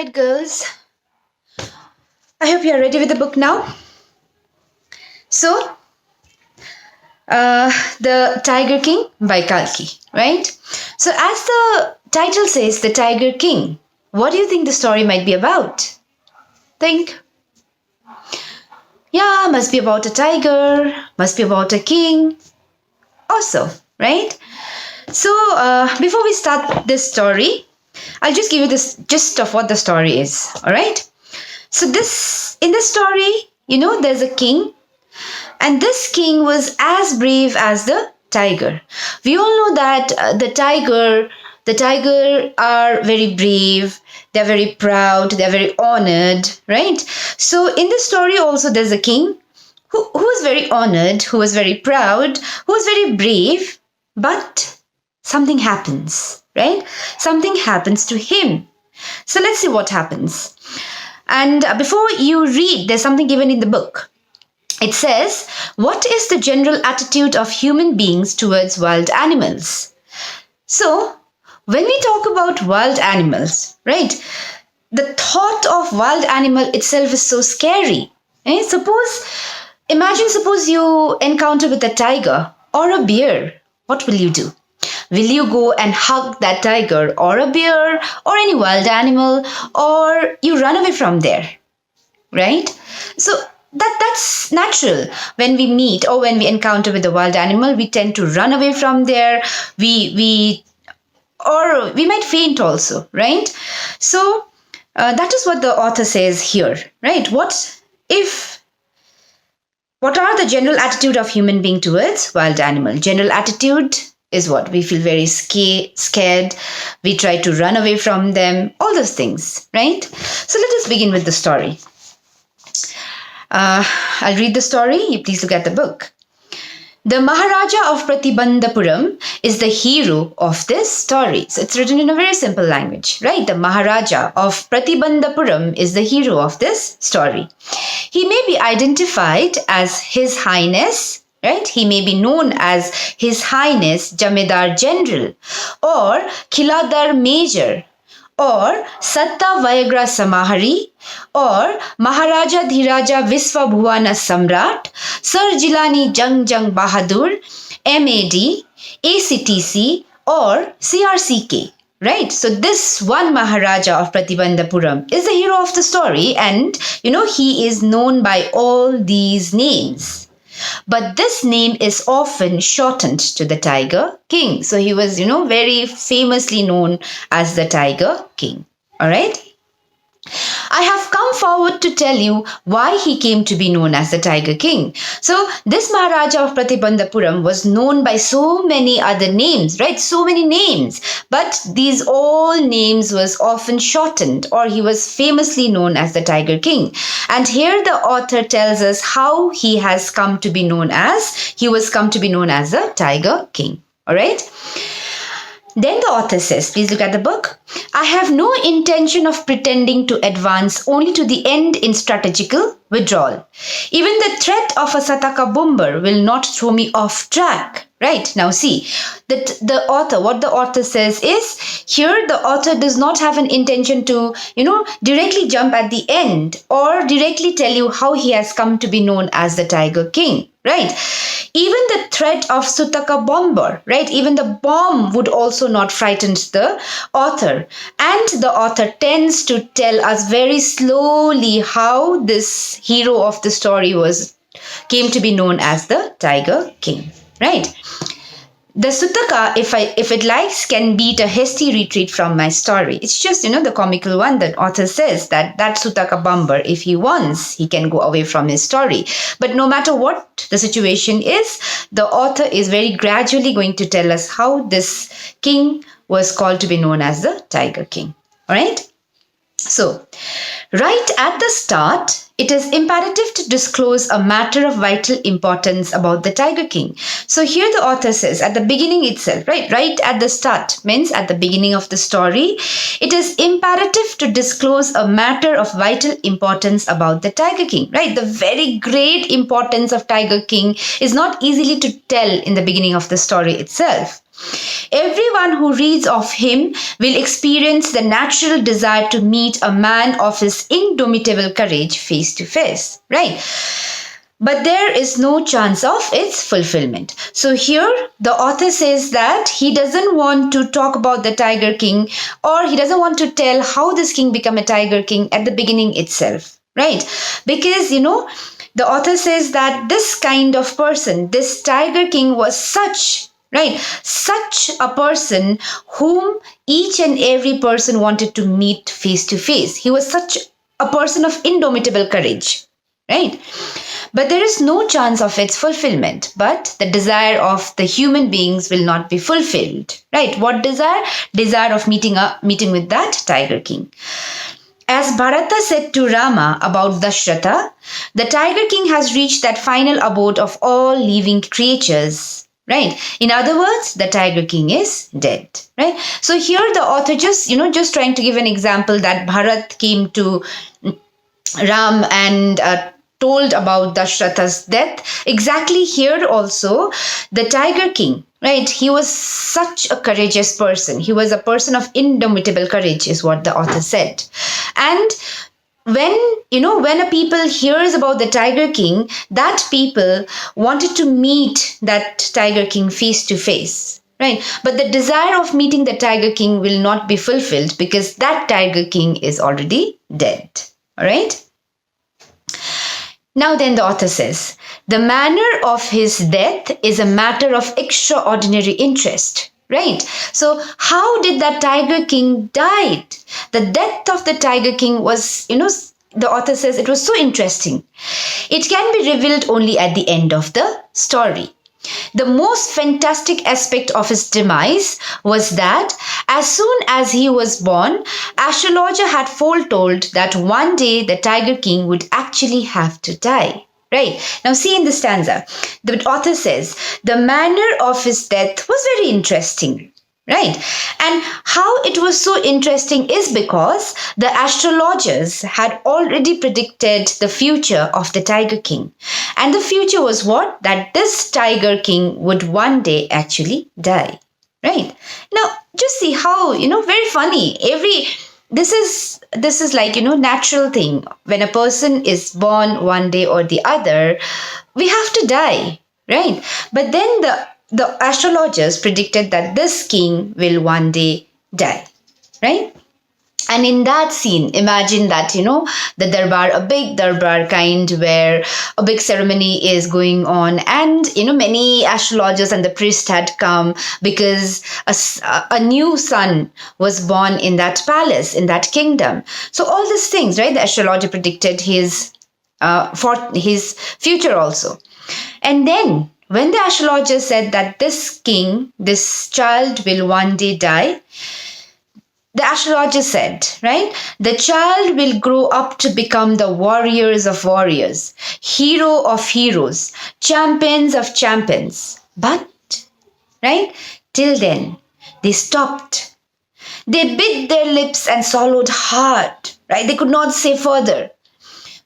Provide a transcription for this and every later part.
right, girls. I hope you are ready with the book now. So, The Tiger King by Kalki, right? So, as the title says, The Tiger King, what do you think the story might be about? Think. Yeah, must be about a tiger, must be about a king, also, right? So, before we start this story, I'll just give you this gist of what the story is, all right? So, in this story, there's a king, and this king was as brave as the tiger. We all know that the tiger are very brave, they're very proud, they're very honored, right? So in this story also there's a king who is very honored, who is very proud, who is very brave, but something happens, right? Something happens to him. So let's see what happens. And before you read, there's something given in the book. It says, what is the general attitude of human beings towards wild animals? So, when we talk about wild animals, right, the thought of wild animal itself is so scary. Eh? Suppose you encounter with a tiger or a bear. What will you do? Will you go and hug that tiger or a bear or any wild animal, or you run away from there, right? So that's natural. When we meet or when we encounter with a wild animal, we tend to run away from there. We might faint also, right? So that is what the author says here, right? What are the general attitude of human being towards wild animal? General attitude is what? We feel very scared. We try to run away from them. All those things, right? So let us begin with the story. I'll read the story. You please look at the book. The Maharaja of Pratibandhapuram is the hero of this story. So it's written in a very simple language, right? The Maharaja of Pratibandhapuram is the hero of this story. He may be identified as His Highness, right? He may be known as His Highness Jamedar General or Khiladar Major or Satta Vayagra Samahari or Maharaja Dhiraja Visva Bhuvana Samrat, Sir Jilani Jang Jang Bahadur, MAD, ACTC or CRCK. Right? So this one Maharaja of Pratibandhapuram is the hero of the story, and he is known by all these names. But this name is often shortened to the Tiger King. So he was, very famously known as the Tiger King. All right. I have come forward to tell you why he came to be known as the Tiger King. So this Maharaja of Pratibandhapuram was known by so many other names, right? So many names. But these all names was often shortened, or he was famously known as the Tiger King. And here the author tells us how he was come to be known as the Tiger King. All right. Then the author says, please look at the book. I have no intention of pretending to advance only to the end in strategical withdrawal. Even the threat of a Sataka bomber will not throw me off track. Right, now see, that what the author says is, here the author does not have an intention to, directly jump at the end or directly tell you how he has come to be known as the Tiger King, right? Even the threat of Sutaka bomber, right? Even the bomb would also not frighten the author. And the author tends to tell us very slowly how this hero of the story came to be known as the Tiger King. Right. The Sutaka, if it likes, can beat a hasty retreat from my story. It's just, the comical one that author says that Sutaka bomber, if he wants, he can go away from his story. But no matter what the situation is, the author is very gradually going to tell us how this king was called to be known as the Tiger King. All right. So, right at the start, it is imperative to disclose a matter of vital importance about the Tiger King. So here the author says at the beginning itself, right at the start, means at the beginning of the story, it is imperative to disclose a matter of vital importance about the Tiger King, right? The very great importance of Tiger King is not easily to tell in the beginning of the story itself. Everyone who reads of him will experience the natural desire to meet a man of his indomitable courage face to face, right? But there is no chance of its fulfillment. So here the author says that he doesn't want to talk about the Tiger King, or he doesn't want to tell how this king became a Tiger King at the beginning itself, right? Because, the author says that this kind of person, this Tiger King, was such, right, such a person whom each and every person wanted to meet face to face. He was such a person of indomitable courage, right? But there is no chance of its fulfillment. But the desire of the human beings will not be fulfilled, right? What desire? Desire of meeting with that Tiger King. As Bharata said to Rama about Dashratha, the Tiger King has reached that final abode of all living creatures, right? In other words, the Tiger King is dead, right? So here the author just trying to give an example that Bharat came to Ram and told about Dashratha's death. Exactly here also, the Tiger King, right? He was such a courageous person. He was a person of indomitable courage, is what the author said. And when a people hears about the Tiger King, that people wanted to meet that Tiger King face to face, right? But the desire of meeting the Tiger King will not be fulfilled because that Tiger King is already dead. All right? Now then the author says, the manner of his death is a matter of extraordinary interest, right? So how did that Tiger King died? The death of the Tiger King was, the author says it was so interesting. It can be revealed only at the end of the story. The most fantastic aspect of his demise was that as soon as he was born, astrologer had foretold that one day the Tiger King would actually have to die. Right. Now see in the stanza, the author says, the manner of his death was very interesting. Right. And how it was so interesting is because the astrologers had already predicted the future of the Tiger King. And the future was what? That this Tiger King would one day actually die. Right. Now, just see how, very funny. This is like, natural thing. When a person is born one day or the other, we have to die. Right. But then the astrologers predicted that this king will one day die, right? And in that scene, imagine that, the darbar, a big darbar kind where a big ceremony is going on, and, many astrologers and the priest had come because a new son was born in that palace, in that kingdom. So all these things, right? The astrologer predicted his future also. And then when the astrologer said that this king, this child will one day die, the astrologer said, right, the child will grow up to become the warriors of warriors, hero of heroes, champions of champions. But, right, till then, they stopped. They bit their lips and swallowed hard, right? They could not say further.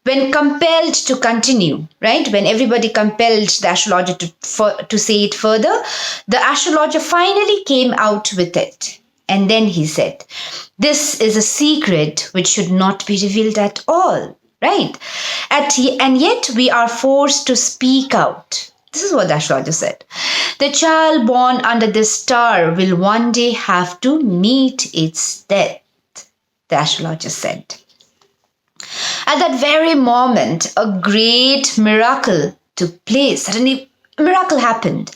When compelled to continue, right? When everybody compelled the astrologer to say it further, the astrologer finally came out with it. And then he said, this is a secret which should not be revealed at all, right? And yet we are forced to speak out. This is what the astrologer said. The child born under this star will one day have to meet its death, the astrologer said. At that very moment, a great miracle took place. Suddenly, a miracle happened.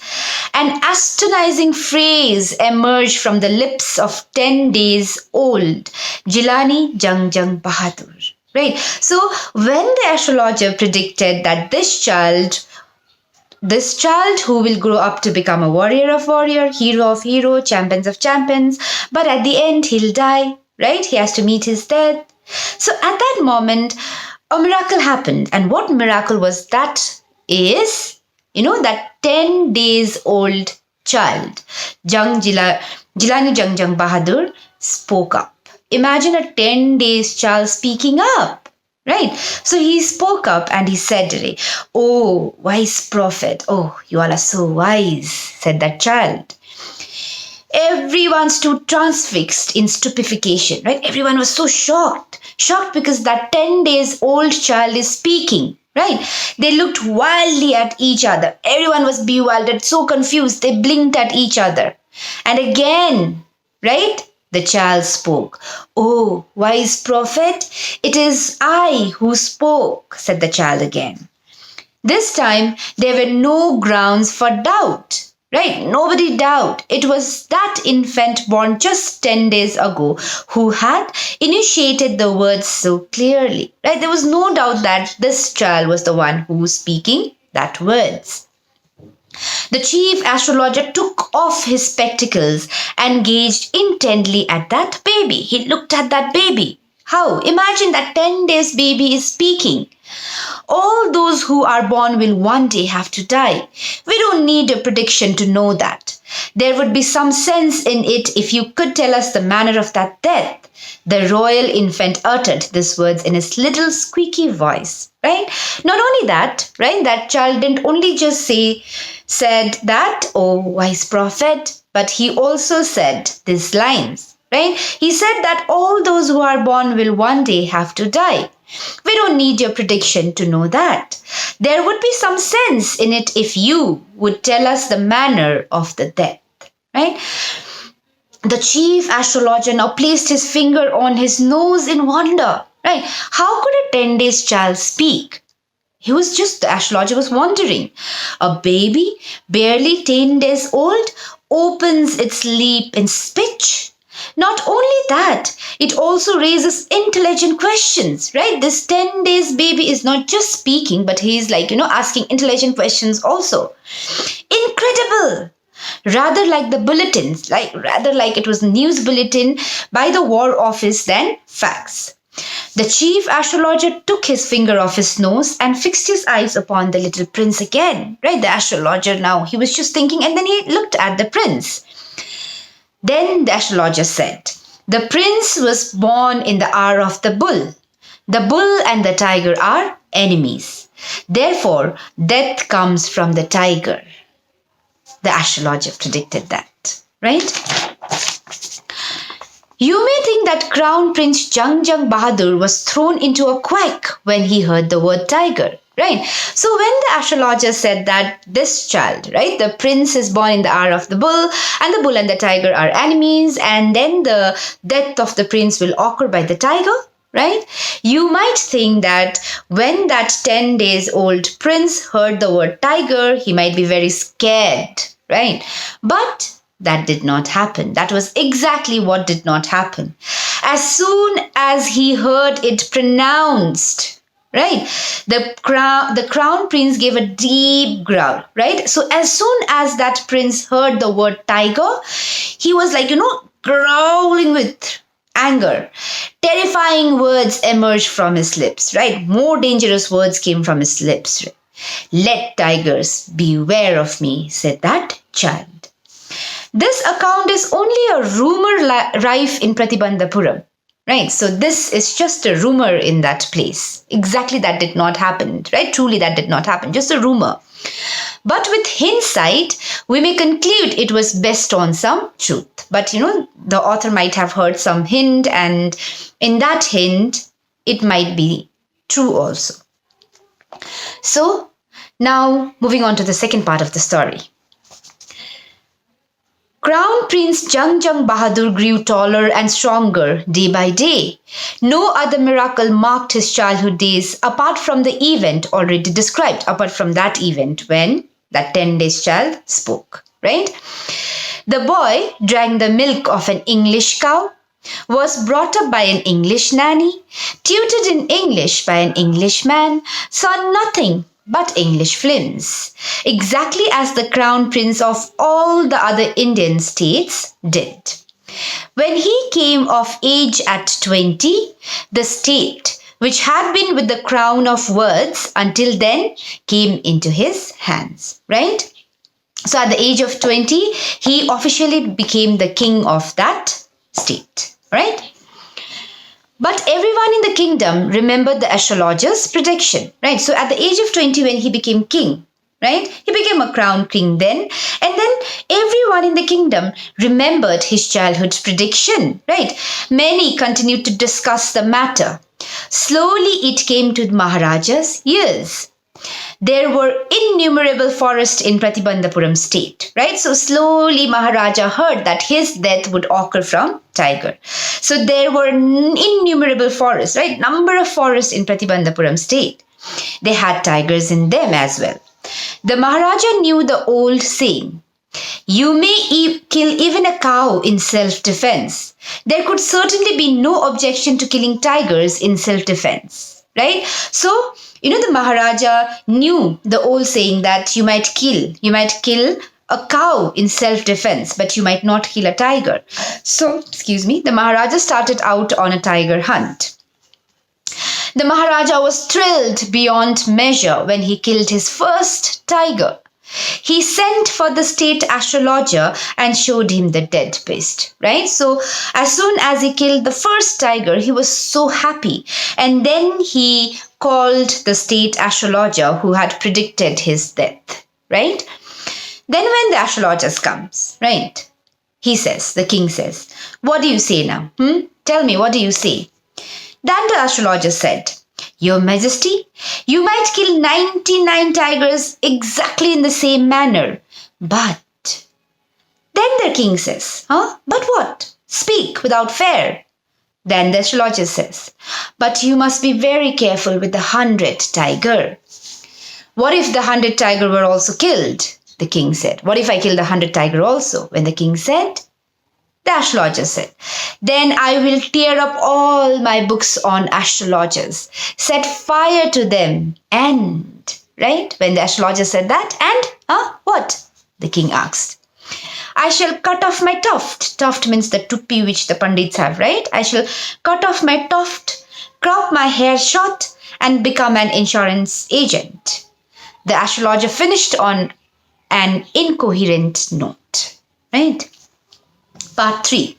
An astonishing phrase emerged from the lips of 10 days old Jilani Jang Jang Bahadur. Right? So, when the astrologer predicted that this child who will grow up to become a warrior of warrior, hero of hero, champions of champions, but at the end he'll die, right? He has to meet his death. So at that moment, a miracle happened. And what miracle was that? Is, that 10 days old child, Jilani Jang Jang Bahadur, spoke up. Imagine a 10 days child speaking up, right? So he spoke up and he said, oh, wise prophet, oh, you all are so wise, said that child. Everyone stood transfixed in stupefaction, right? Everyone was so shocked because that 10 days old child is speaking, right? They looked wildly at each other. Everyone was bewildered, so confused. They blinked at each other. And again, right? The child spoke. "Oh, wise prophet, it is I who spoke," said the child again. This time, there were no grounds for doubt. Right? Nobody doubt. It was that infant born just 10 days ago who had initiated the words so clearly. Right? There was no doubt that this child was the one who was speaking that words. The chief astrologer took off his spectacles and gazed intently at that baby. He looked at that baby. How? Imagine that 10 days baby is speaking. "All those who are born will one day have to die. We don't need a prediction to know that. There would be some sense in it if you could tell us the manner of that death." The royal infant uttered these words in his little squeaky voice, right? Not only that, right? That child didn't only just said that, "Oh, wise prophet," but he also said these lines, right? He said that all those who are born will one day have to die. We don't need your prediction to know that. There would be some sense in it if you would tell us the manner of the death, right? The chief astrologer now placed his finger on his nose in wonder, right? How could a 10 days child speak? The astrologer was wondering. A baby, barely 10 days old, opens its lip in speech. Not only that, it also raises intelligent questions, right? This 10 days baby is not just speaking, but he's asking intelligent questions also. Incredible! Rather like the bulletins, rather like it was news bulletin by the war office than facts. The chief astrologer took his finger off his nose and fixed his eyes upon the little prince again, right? The astrologer now, he was just thinking, and then he looked at the prince. Then the astrologer said, "The prince was born in the hour of the bull. The bull and the tiger are enemies. Therefore, death comes from the tiger." The astrologer predicted that, right? You may think that Crown Prince Jung Bahadur was thrown into a quake when he heard the word tiger, right? So when the astrologer said that this child, right, the prince is born in the hour of the bull, and the bull and the tiger are enemies, and then the death of the prince will occur by the tiger, right? You might think that when that 10 days old prince heard the word tiger, he might be very scared, right? But that did not happen. That was exactly what did not happen. As soon as he heard it pronounced, right, the crown prince gave a deep growl, right? So as soon as that prince heard the word tiger, he was growling with anger. Terrifying words emerged from his lips, right? More dangerous words came from his lips. "Let tigers beware of me," said that child. This account is only a rumor rife in Pratibandhapuram, right? So this is just a rumor in that place. Exactly that did not happen, right? Truly that did not happen, just a rumor. But with hindsight, we may conclude it was based on some truth. But the author might have heard some hint, and in that hint, it might be true also. So now moving on to the second part of the story. Crown Prince Jung Bahadur grew taller and stronger day by day. No other miracle marked his childhood days apart from the event already described, apart from that event when that 10 days child spoke, right? The boy drank the milk of an English cow, was brought up by an English nanny, tutored in English by an Englishman, saw nothing but English films, exactly as the crown prince of all the other Indian states did. When he came of age at 20, the state, which had been with the crown of words until then, came into his hands, right? So at the age of 20, he officially became the king of that state, right? But everyone in the kingdom remembered the astrologer's prediction, right? So at the age of 20, when he became king, right? He became a crown king then. And then everyone in the kingdom remembered his childhood prediction, right? Many continued to discuss the matter. Slowly it came to Maharaja's ears. There were innumerable forests in Pratibandhapuram state, right? So slowly Maharaja heard that his death would occur from tiger. So there were innumerable forests, right? Number of forests in Pratibandhapuram state. They had tigers in them as well. The Maharaja knew the old saying, you may kill even a cow in self-defense. There could certainly be no objection to killing tigers in self-defense, right? So, the Maharaja knew the old saying that you might kill a cow in self-defense, but you might not kill a tiger. So, the Maharaja started out on a tiger hunt. The Maharaja was thrilled beyond measure when he killed his first tiger. He sent for the state astrologer and showed him the dead beast, right? So as soon as he killed the first tiger, he was so happy. And then he called the state astrologer who had predicted his death, right? Then when the astrologer comes, right? The king says, what do you say now? Tell me, what do you say? Then the astrologer said, Your Majesty, you might kill 99 tigers exactly in the same manner. But, then the king says, But what? Speak without fear. Then the astrologer says, but you must be very careful with the 100 tiger. What if the 100 tiger were also killed? The king said. What if I kill the 100 tiger also? When the king said, the astrologer said, then I will tear up all my books on astrologers, set fire to them, and, right? When the astrologer said that, and, what? The king asked. I shall cut off my tuft. Tuft means the tuppi which the pandits have, right? I shall cut off my tuft, crop my hair short, and become an insurance agent. The astrologer finished on an incoherent note, right? Part 3.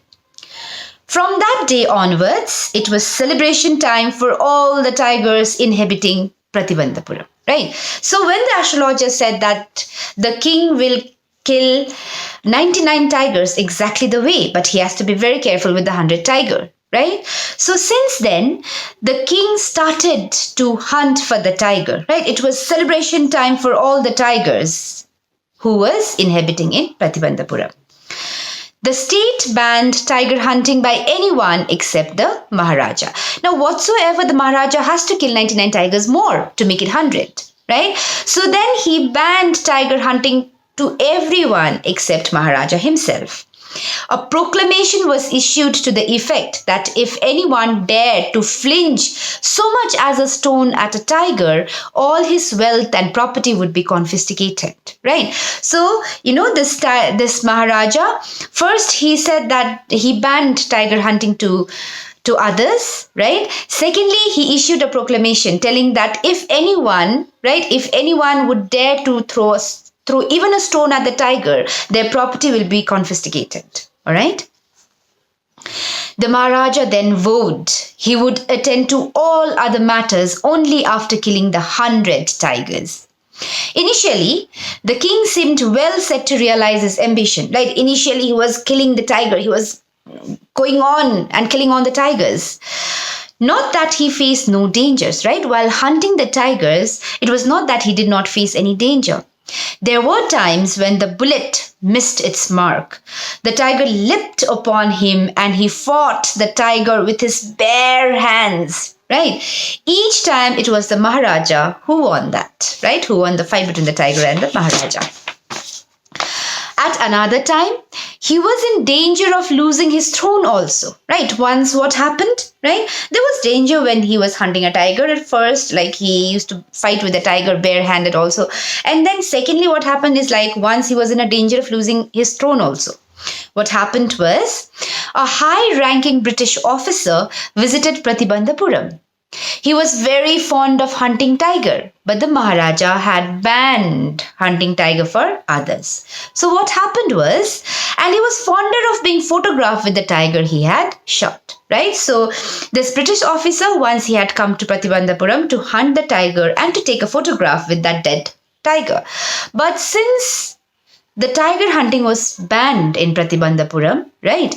From that day onwards, it was celebration time for all the tigers inhabiting Pratibandhapuram, right? So when the astrologer said that the king will kill 99 tigers exactly the way, but he has to be very careful with the 100 tiger, right? So since then, the king started to hunt for the tiger, right? It was celebration time for all the tigers who was inhabiting in Pratibandhapuram. The state banned tiger hunting by anyone except the Maharaja. Now, whatsoever the Maharaja has to kill 99 tigers more to make it 100, right? So then he banned tiger hunting to everyone except Maharaja himself. A proclamation was issued to the effect that if anyone dared to flinch so much as a stone at a tiger, all his wealth and property would be confiscated, right? So, this Maharaja, first he said that he banned tiger hunting to others, right? Secondly, he issued a proclamation telling that if anyone would dare to throw even a stone at the tiger, their property will be confiscated. All right. The Maharaja then vowed he would attend to all other matters only after killing the 100 tigers. Initially, the king seemed well set to realize his ambition. Right? Initially, he was killing the tiger. He was going on and killing on the tigers. Not that he faced no dangers, right? While hunting the tigers, it was not that he did not face any danger. There were times when the bullet missed its mark. The tiger leapt upon him and he fought the tiger with his bare hands, right? Each time it was the Maharaja who won that, right? Who won the fight between the tiger and the Maharaja. At another time, he was in danger of losing his throne also, right? Once what happened, right? There was danger when he was hunting a tiger at first, like he used to fight with the tiger barehanded also. And then secondly, what happened is like once he was in a danger of losing his throne also. What happened was a high-ranking British officer visited Pratibandhapuram. He was very fond of hunting tiger, but the Maharaja had banned hunting tiger for others. So what happened was, and he was fonder of being photographed with the tiger he had shot, right? So this British officer, once he had come to Pratibandhapuram to hunt the tiger and to take a photograph with that dead tiger. But since the tiger hunting was banned in Pratibandhapuram, right?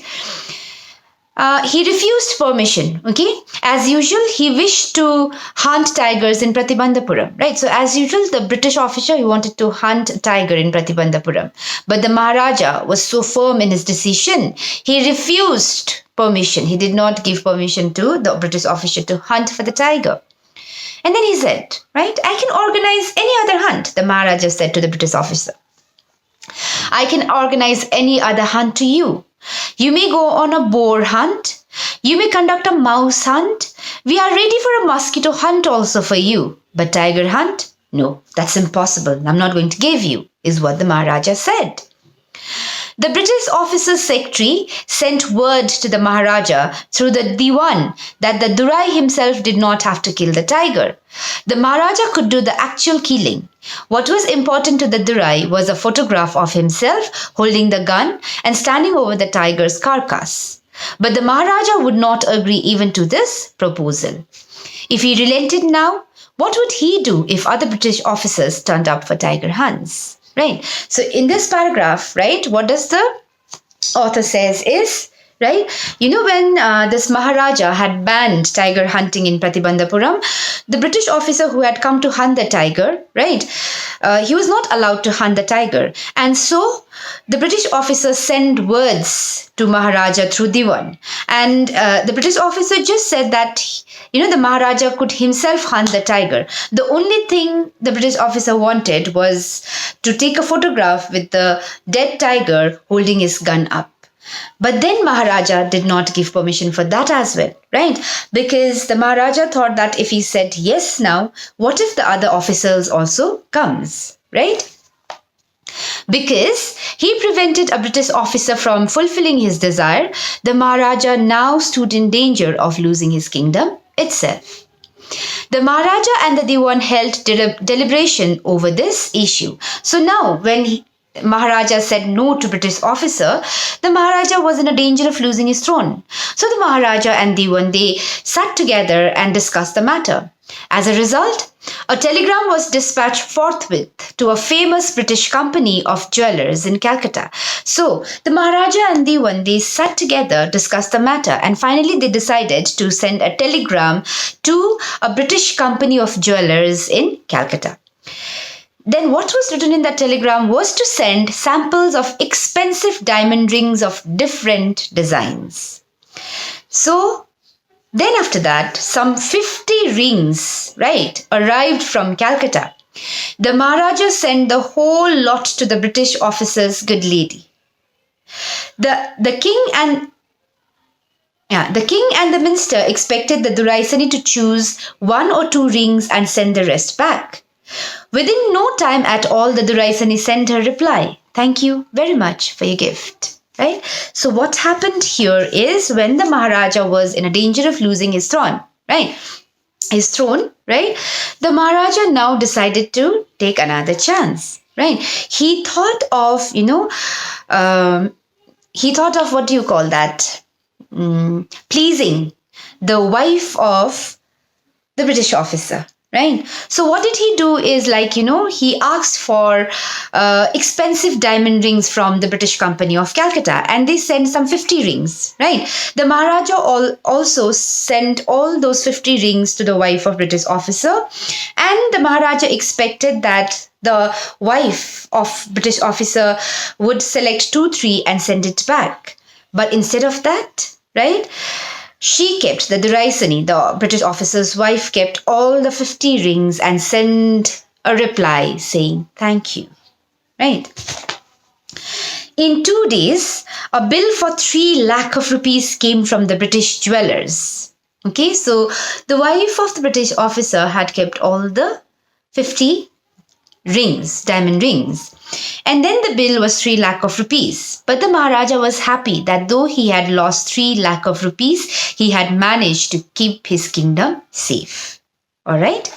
He refused permission, okay? As usual, he wished to hunt tigers in Pratibandhapuram, right? So as usual, the British officer, he wanted to hunt a tiger in Pratibandhapuram. But the Maharaja was so firm in his decision, he refused permission. He did not give permission to the British officer to hunt for the tiger. And then he said, right, I can organize any other hunt, the Maharaja said to the British officer. I can organize any other hunt to you. You may go on a boar hunt. You may conduct a mouse hunt. We are ready for a mosquito hunt also for you. But tiger hunt? No, that's impossible. I'm not going to give you, is what the Maharaja said. The British officer's secretary sent word to the Maharaja through the Diwan that the Durai himself did not have to kill the tiger. The Maharaja could do the actual killing. What was important to the Durai was a photograph of himself holding the gun and standing over the tiger's carcass. But the Maharaja would not agree even to this proposal. If he relented now, what would he do if other British officers turned up for tiger hunts? Right. So in this paragraph, right, what does the author says is, right, when this Maharaja had banned tiger hunting in Pratibandhapuram, the British officer who had come to hunt the tiger, right, he was not allowed to hunt the tiger. And so the British officer sent words to Maharaja through Diwan. And the British officer just said that, the Maharaja could himself hunt the tiger. The only thing the British officer wanted was to take a photograph with the dead tiger holding his gun up. But then Maharaja did not give permission for that as well, right? Because the Maharaja thought that if he said yes now, what if the other officers also comes, right? Because he prevented a British officer from fulfilling his desire, the Maharaja now stood in danger of losing his kingdom itself. The Maharaja and the Diwan held deliberation over this issue. So now when Maharaja said no to British officer, the Maharaja was in a danger of losing his throne. So the Maharaja and Diwan, they sat together and discussed the matter. As a result, a telegram was dispatched forthwith to a famous British company of jewelers in Calcutta. So the Maharaja and Diwan, they sat together, discussed the matter, and finally they decided to send a telegram to a British company of jewelers in Calcutta. Then what was written in that telegram was to send samples of expensive diamond rings of different designs. So then after that, some 50 rings, right, arrived from Calcutta. The Maharaja sent the whole lot to the British officer's good lady. The king and the minister expected the Duraisani to choose 1 or 2 rings and send the rest back. Within no time at all, the Duraisani sent her reply. Thank you very much for your gift. Right? So what happened here is when the Maharaja was in a danger of losing his throne, right? His throne, right? The Maharaja now decided to take another chance, right? He thought of, what do you call that? Pleasing the wife of the British officer. Right. So what did he do is he asked for expensive diamond rings from the British company of Calcutta, and they sent some 50 rings. Right. The Maharaja also sent all those 50 rings to the wife of British officer, and the Maharaja expected that the wife of British officer would select 2-3 and send it back. But instead of that, right, she kept, the Duraisani, the British officer's wife, kept all the 50 rings and sent a reply saying, thank you. Right? In 2 days, a bill for 3 lakh of rupees came from the British jewelers. Okay, so the wife of the British officer had kept all the 50 rings, diamond rings. And then the bill was 3 lakh of rupees. But the Maharaja was happy that though he had lost 3 lakh of rupees, he had managed to keep his kingdom safe. All right.